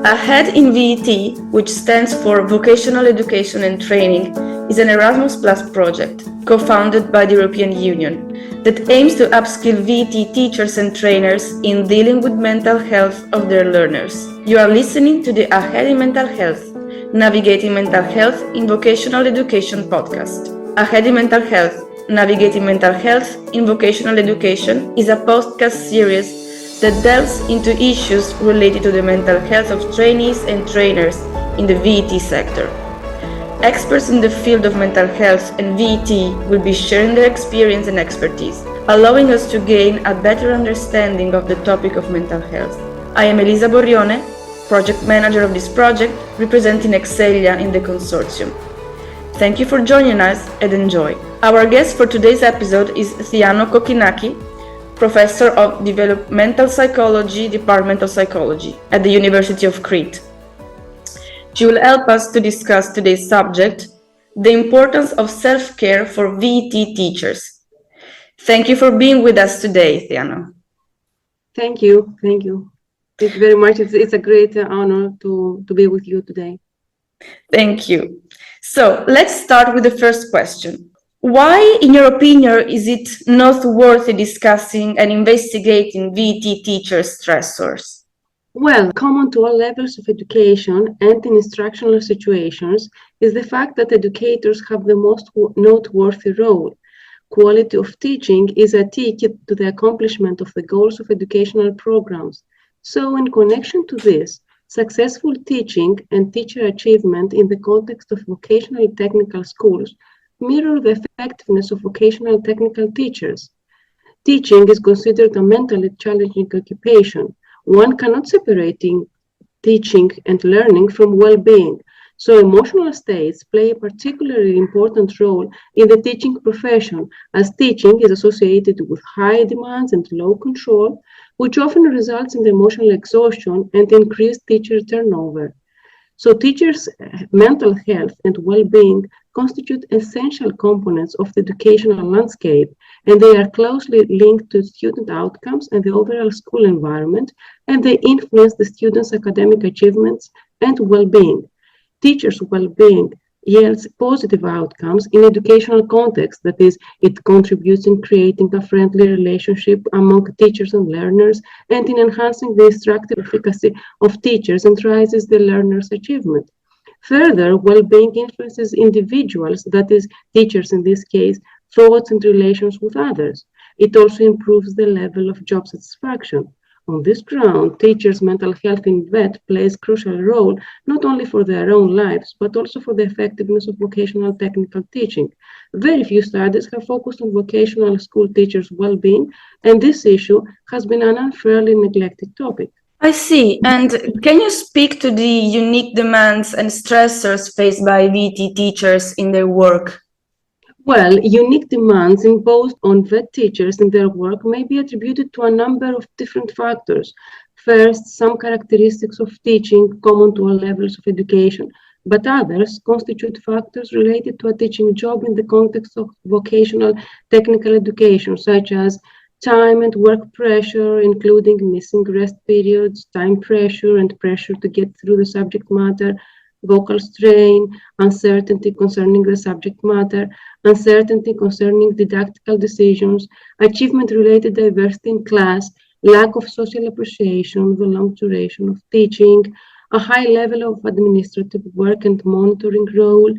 AHEAD in VET, which stands for Vocational Education and Training, is an Erasmus Plus project co-founded by the European Union that aims to upskill VET teachers and trainers in dealing with mental health of their learners. You are listening to the AHEAD in Mental Health, Navigating Mental Health in Vocational Education podcast. AHEAD in Mental Health, Navigating Mental Health in Vocational Education is a podcast series that delves into issues related to the mental health of trainees and trainers in the VET sector. Experts in the field of mental health and VET will be sharing their experience and expertise, allowing us to gain a better understanding of the topic of mental health. I am Elisa Borrione, project manager of this project, representing Excelia in the consortium. Thank you for joining us and enjoy. Our guest for today's episode is Theano Kokkinaki, Professor of Developmental Psychology, Department of Psychology at the University of Crete. She will help us to discuss today's subject, the importance of self-care for VET teachers. Thank you for being with us today, Theano. Thank you. Thank you. It's very much. It's a great honor to be with you today. Thank you. So let's start with the first question. Why, in your opinion, is it noteworthy discussing and investigating VET teacher stressors? Well, common to all levels of education and in instructional situations is the fact that educators have the most noteworthy role. Quality of teaching is a ticket to the accomplishment of the goals of educational programs. So, in connection to this, successful teaching and teacher achievement in the context of vocational technical schools mirror the effectiveness of vocational technical teachers. Teaching is considered a mentally challenging occupation. One cannot separate teaching and learning from well-being. So emotional states play a particularly important role in the teaching profession, as teaching is associated with high demands and low control, which often results in emotional exhaustion and increased teacher turnover. So teachers' mental health and well-being constitute essential components of the educational landscape, and they are closely linked to student outcomes and the overall school environment, and they influence the students' academic achievements and well-being. Teachers' well-being yields positive outcomes in educational context, that is, it contributes in creating a friendly relationship among teachers and learners and in enhancing the instructive efficacy of teachers and raises the learners' achievement. Further, well-being influences individuals, that is, teachers in this case, thoughts and relations with others. It also improves the level of job satisfaction. On this ground, teachers' mental health in VET plays a crucial role not only for their own lives, but also for the effectiveness of vocational technical teaching. Very few studies have focused on vocational school teachers' well-being, and this issue has been an unfairly neglected topic. I see. And can you speak to the unique demands and stressors faced by VET teachers in their work? Well, unique demands imposed on VET teachers in their work may be attributed to a number of different factors. First, some characteristics of teaching common to all levels of education, but others constitute factors related to a teaching job in the context of vocational technical education, such as time and work pressure, including missing rest periods, time pressure and pressure to get through the subject matter, vocal strain, uncertainty concerning the subject matter, uncertainty concerning didactical decisions, achievement-related diversity in class, lack of social appreciation, the long duration of teaching, a high level of administrative work and monitoring role,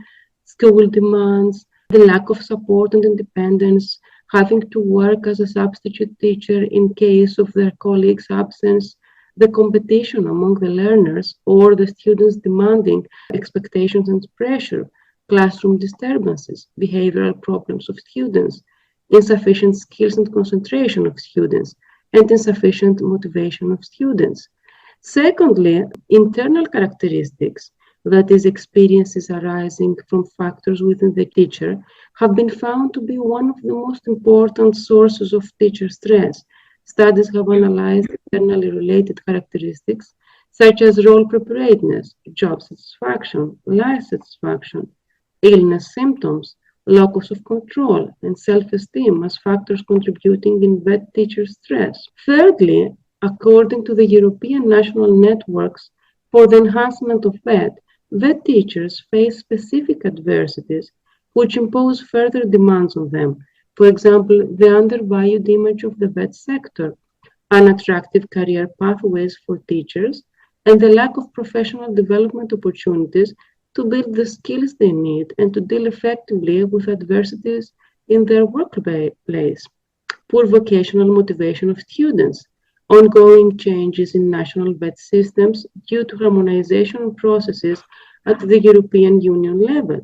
school demands, the lack of support and independence, having to work as a substitute teacher in case of their colleagues' absence, the competition among the learners or the students demanding expectations and pressure, classroom disturbances, behavioral problems of students, insufficient skills and concentration of students, and insufficient motivation of students. Secondly, internal characteristics, that is, experiences arising from factors within the teacher, have been found to be one of the most important sources of teacher stress. Studies have analyzed internally related characteristics such as role preparedness, job satisfaction, life satisfaction, illness symptoms, locus of control, and self-esteem as factors contributing in VET teacher stress. Thirdly, according to the European national networks For the enhancement of vet teachers face specific adversities which impose further demands on them. For example, the undervalued image of the vet sector, unattractive career pathways for teachers, and the lack of professional development opportunities to build the skills they need and to deal effectively with adversities in their workplace. Poor vocational motivation of students, ongoing changes in national vet systems due to harmonization processes at the European Union level,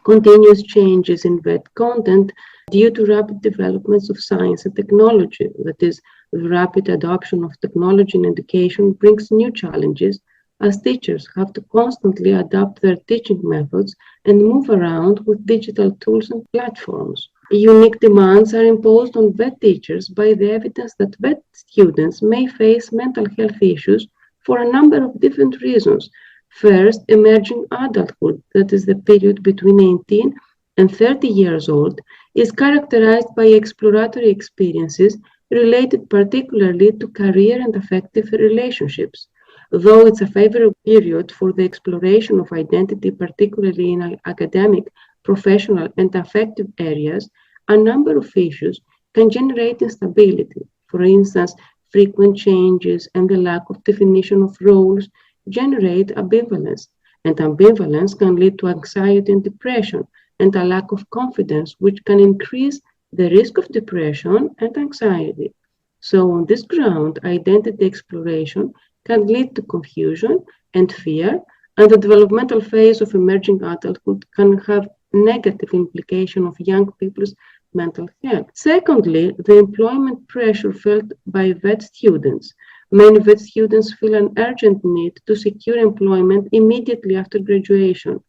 continuous changes in vet content due to rapid developments of science and technology. That is, the rapid adoption of technology in education brings new challenges as teachers have to constantly adapt their teaching methods and move around with digital tools and platforms. Unique demands are imposed on vet teachers by the evidence that vet students may face mental health issues for a number of different reasons. First, emerging adulthood, that is the period between 18 and 30 years old, is characterized by exploratory experiences related particularly to career and affective relationships. Though it's a favorable period for the exploration of identity, particularly in academic, professional, and affective areas, a number of issues can generate instability. For instance, frequent changes and the lack of definition of roles generate ambivalence, and ambivalence can lead to anxiety and depression, and a lack of confidence, which can increase the risk of depression and anxiety. So, on this ground, identity exploration can lead to confusion and fear, and the developmental phase of emerging adulthood can have negative implications of young people's mental health. Secondly, the employment pressure felt by vet students. Many vet students feel an urgent need to secure employment immediately after graduation.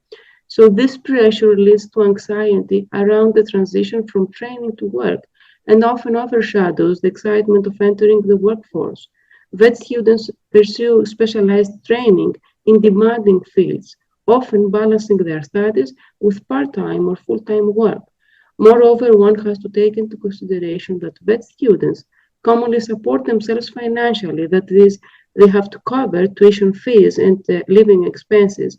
So this pressure leads to anxiety around the transition from training to work and often overshadows the excitement of entering the workforce. Vet students pursue specialized training in demanding fields, often balancing their studies with part-time or full-time work. Moreover, one has to take into consideration that vet students commonly support themselves financially, that is, they have to cover tuition fees and living expenses,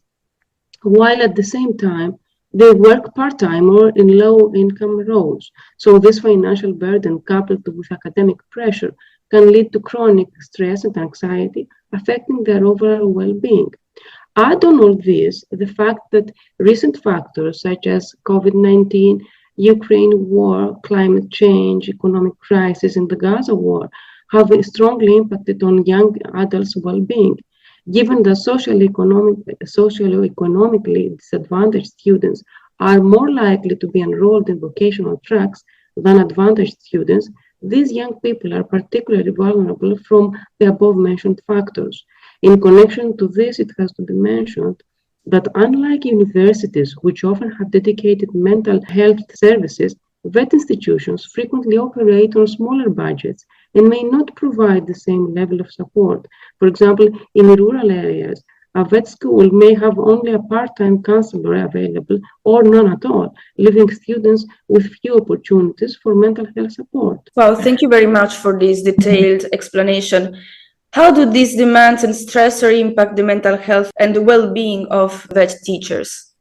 while at the same time they work part-time or in low-income roles. So this financial burden coupled with academic pressure can lead to chronic stress and anxiety, affecting their overall well-being. Add on all this the fact that recent factors such as COVID-19, Ukraine war, climate change, economic crisis, and the Gaza war have strongly impacted on young adults' well-being. Given that socioeconomically disadvantaged students are more likely to be enrolled in vocational tracks than advantaged students, these young people are particularly vulnerable from the above-mentioned factors. In connection to this, it has to be mentioned that unlike universities, which often have dedicated mental health services, vet institutions frequently operate on smaller budgets and may not provide the same level of support. For example, in rural areas, a vet school may have only a part-time counselor available or none at all, leaving students with few opportunities for mental health support. Well, thank you very much for this detailed explanation. How do these demands and stressors impact the mental health and the well-being of vet teachers?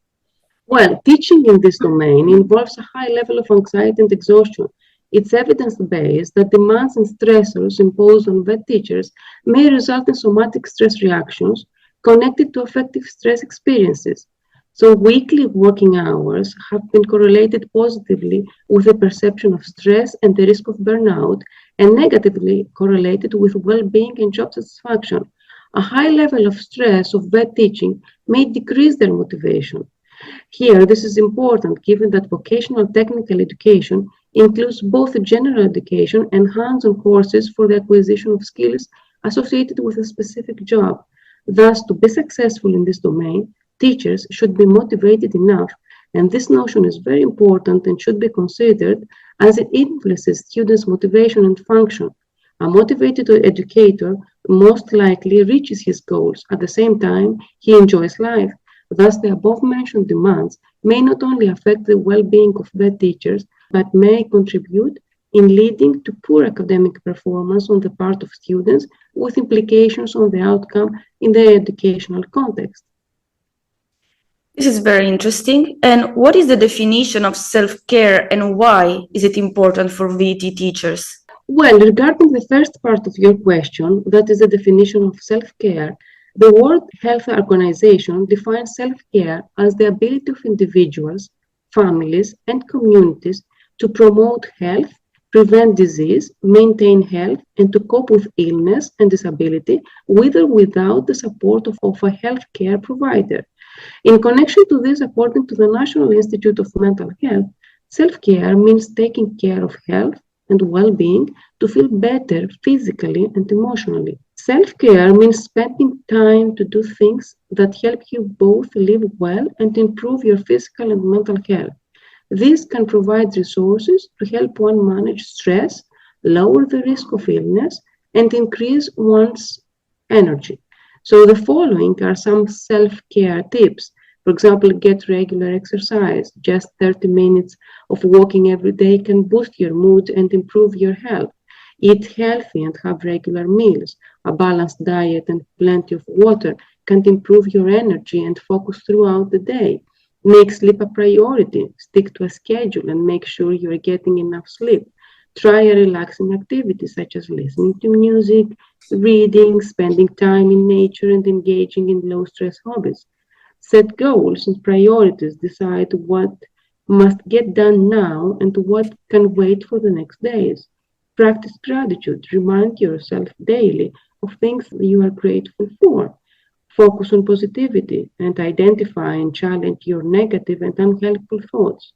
Well, teaching in this domain involves a high level of anxiety and exhaustion. It's evidence-based that demands and stressors imposed on vet teachers may result in somatic stress reactions connected to affective stress experiences. So weekly working hours have been correlated positively with the perception of stress and the risk of burnout, and negatively correlated with well-being and job satisfaction. A high level of stress of vet teaching may decrease their motivation. Here, this is important given that vocational technical education includes both general education and hands-on courses for the acquisition of skills associated with a specific job. Thus, to be successful in this domain, teachers should be motivated enough, and this notion is very important and should be considered as it influences students' motivation and function. A motivated educator most likely reaches his goals. At the same time, he enjoys life. Thus, the above-mentioned demands may not only affect the well-being of vet teachers, but may contribute in leading to poor academic performance on the part of students with implications on the outcome in their educational context. This is very interesting. And what is the definition of self-care and why is it important for VT teachers? Well, regarding the first part of your question, that is the definition of self-care, the World Health Organization defines self-care as the ability of individuals, families, and communities to promote health, prevent disease, maintain health, and to cope with illness and disability with or without the support of a healthcare provider. In connection to this, according to the National Institute of Mental Health, self-care means taking care of health and well-being to feel better physically and emotionally. Self-care means spending time to do things that help you both live well and improve your physical and mental health. This can provide resources to help one manage stress, lower the risk of illness, and increase one's energy. So the following are some self-care tips. For example, get regular exercise. Just 30 minutes of walking every day can boost your mood and improve your health. Eat healthy and have regular meals. A balanced diet and plenty of water can improve your energy and focus throughout the day. Make sleep a priority. Stick to a schedule and make sure you're getting enough sleep. Try a relaxing activity such as listening to music, reading, spending time in nature, and engaging in low-stress hobbies. Set goals and priorities. Decide what must get done now and what can wait for the next days. Practice gratitude. Remind yourself daily of things you are grateful for. Focus on positivity and identify and challenge your negative and unhelpful thoughts.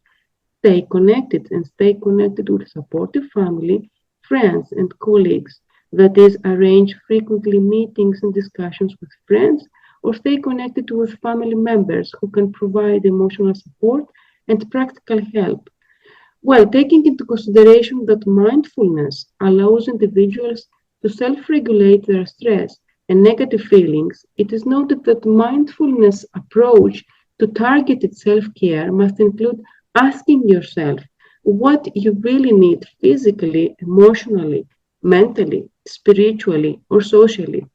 Stay connected with a supportive family, friends, and colleagues. That is, arrange frequently meetings and discussions with friends, or stay connected with family members who can provide emotional support and practical help. Well, taking into consideration that mindfulness allows individuals to self-regulate their stress and negative feelings, it is noted that mindfulness approach to targeted self-care must include asking yourself what you really need physically, emotionally, mentally, spiritually, or socially.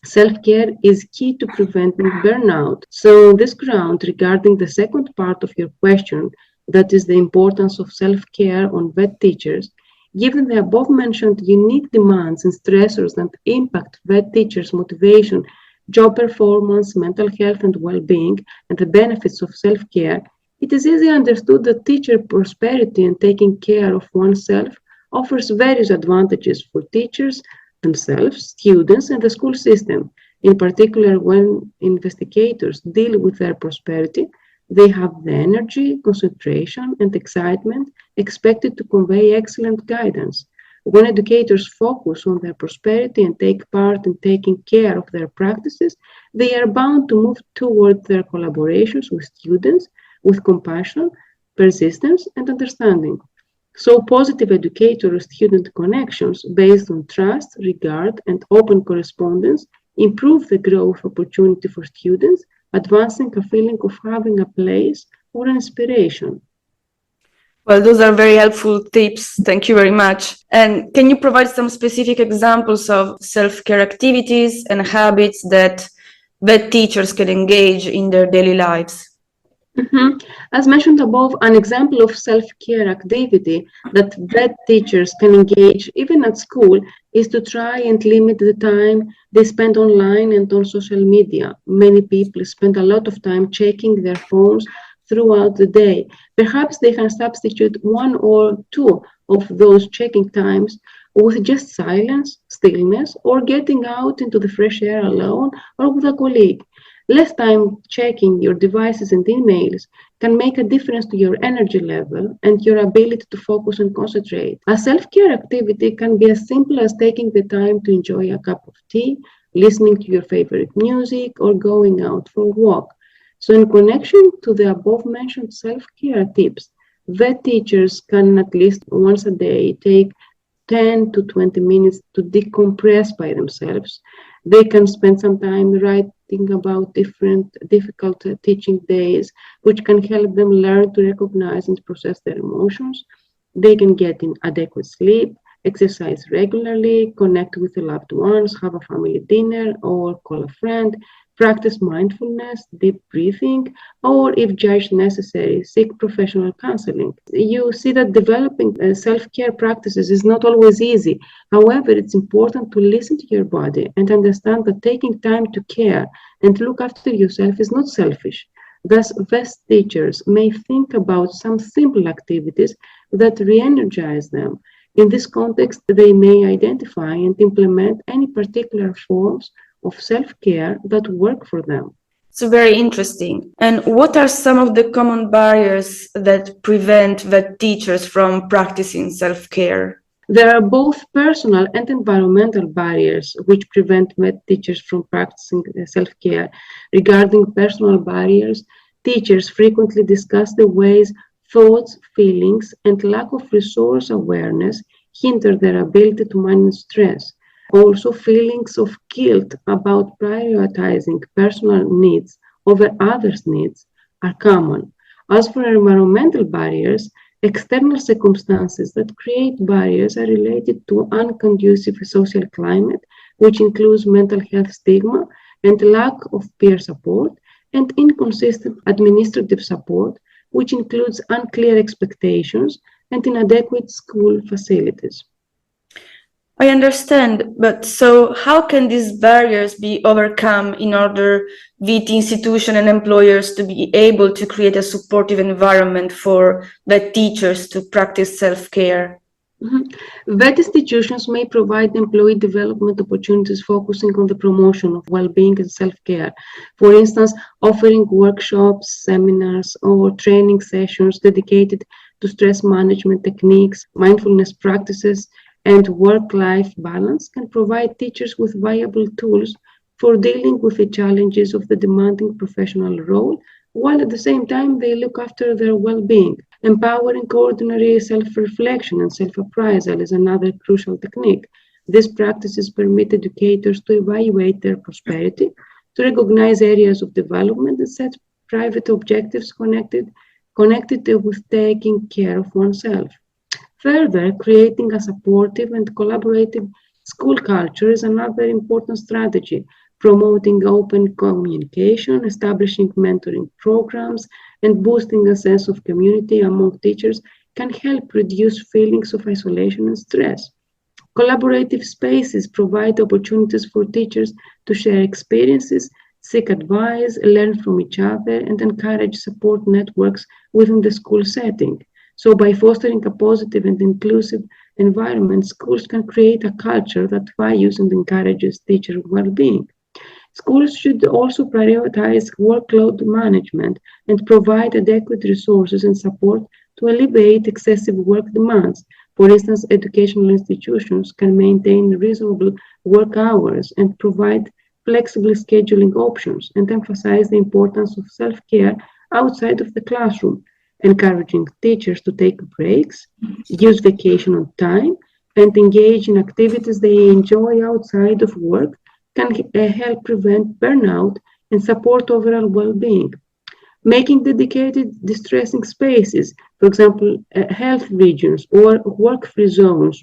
Self-care is key to preventing burnout. So on this ground, regarding the second part of your question, that is the importance of self-care on VET teachers, given the above-mentioned unique demands and stressors that impact VET teachers' motivation, job performance, mental health and well-being, and the benefits of self-care, it is easily understood that teacher prosperity and taking care of oneself offers various advantages for teachers themselves, students, and the school system. In particular, when investigators deal with their prosperity, they have the energy, concentration, and excitement expected to convey excellent guidance. When educators focus on their prosperity and take part in taking care of their practices, they are bound to move toward their collaborations with students with compassion, persistence, and understanding. So positive educator-student connections based on trust, regard, and open correspondence improve the growth opportunity for students, advancing a feeling of having a place or an inspiration. Well, those are very helpful tips. Thank you very much. And can you provide some specific examples of self-care activities and habits that VET teachers can engage in their daily lives? As mentioned above, an example of self-care activity that VET teachers can engage even at school is to try and limit the time they spend online and on social media. Many people spend a lot of time checking their phones throughout the day. Perhaps they can substitute one or two of those checking times with just silence, stillness, or getting out into the fresh air alone or with a colleague. Less time checking your devices and emails can make a difference to your energy level and your ability to focus and concentrate. A self-care activity can be as simple as taking the time to enjoy a cup of tea, listening to your favorite music, or going out for a walk. So in connection to the above-mentioned self-care tips, VET teachers can at least once a day take 10 to 20 minutes to decompress by themselves. They can spend some time writing about difficult teaching days, which can help them learn to recognize and process their emotions. They can get in adequate sleep, exercise regularly, connect with the loved ones, have a family dinner or call a friend, practice mindfulness, deep breathing, or if judged necessary, seek professional counseling. You see that developing self-care practices is not always easy. However, it's important to listen to your body and understand that taking time to care and look after yourself is not selfish. Thus, best teachers may think about some simple activities that re-energize them. In this context, they may identify and implement any particular forms of self-care that work for them. It's very interesting. And what are some of the common barriers that prevent vet teachers from practicing self-care? There are both personal and environmental barriers which prevent vet teachers from practicing self-care. Regarding personal barriers, teachers frequently discuss the ways thoughts, feelings, and lack of resource awareness hinder their ability to manage stress. Also, feelings of guilt about prioritizing personal needs over others' needs are common. As for environmental barriers, external circumstances that create barriers are related to unconducive social climate, which includes mental health stigma and lack of peer support, and inconsistent administrative support, which includes unclear expectations and inadequate school facilities. I understand, but so how can these barriers be overcome in order VT institution and employers to be able to create a supportive environment for vet teachers to practice self-care? Vet institutions may provide employee development opportunities focusing on the promotion of well-being and self-care. For instance, offering workshops, seminars, or training sessions dedicated to stress management techniques, mindfulness practices, and work-life balance can provide teachers with viable tools for dealing with the challenges of the demanding professional role, while at the same time they look after their well-being. Empowering ordinary self-reflection and self-appraisal is another crucial technique. These practices permit educators to evaluate their prosperity, to recognize areas of development, and set private objectives connected with taking care of oneself. Further, creating a supportive and collaborative school culture is another important strategy. Promoting open communication, establishing mentoring programs, and boosting a sense of community among teachers can help reduce feelings of isolation and stress. Collaborative spaces provide opportunities for teachers to share experiences, seek advice, learn from each other, and encourage support networks within the school setting. So, by fostering a positive and inclusive environment, schools can create a culture that values and encourages teacher well-being. Schools should also prioritize workload management and provide adequate resources and support to alleviate excessive work demands. For instance, educational institutions can maintain reasonable work hours and provide flexible scheduling options and emphasize the importance of self-care outside of the classroom, encouraging teachers to take breaks, use vacation time, and engage in activities they enjoy outside of work can help prevent burnout and support overall well-being. Making dedicated distressing spaces, for example, health regions or work-free zones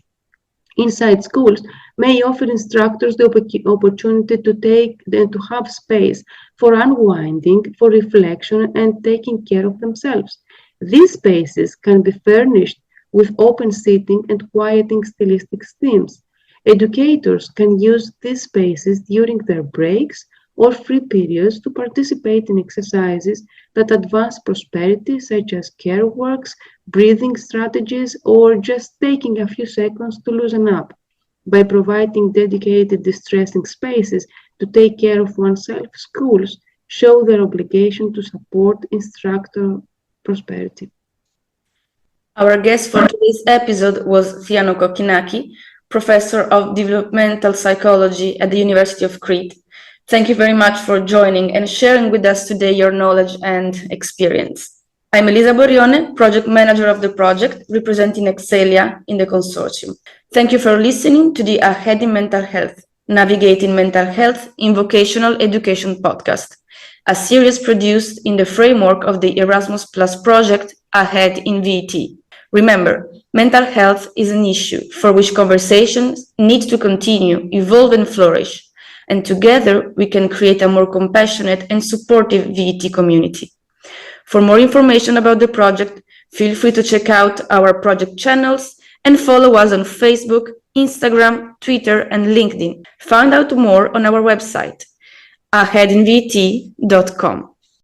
inside schools, may offer instructors the opportunity to take and to have space for unwinding, for reflection, and taking care of themselves. These spaces can be furnished with open seating and quieting stylistic themes. Educators can use these spaces during their breaks or free periods to participate in exercises that advance prosperity, such as care works, breathing strategies, or just taking a few seconds to loosen up. By providing dedicated distressing spaces to take care of oneself, schools show their obligation to support instructor prosperity. Our guest for today's episode was Theano Kokkinaki, Professor of Developmental Psychology at the University of Crete. Thank you very much for joining and sharing with us today your knowledge and experience. I'm Elisa Borione, Project Manager of the project, representing Excelia in the consortium. Thank you for listening to the AHEAD in Mental Health, Navigating Mental Health in Vocational Education podcast, a series produced in the framework of the Erasmus Plus project AHEAD in VET. Remember, Mental health is an issue for which conversations need to continue, evolve and flourish, and together we can create a more compassionate and supportive VET community. For more information about the project, feel free to check out our project channels and follow us on Facebook, Instagram, Twitter, and LinkedIn. Find out more on our website, AHEADinVET.com.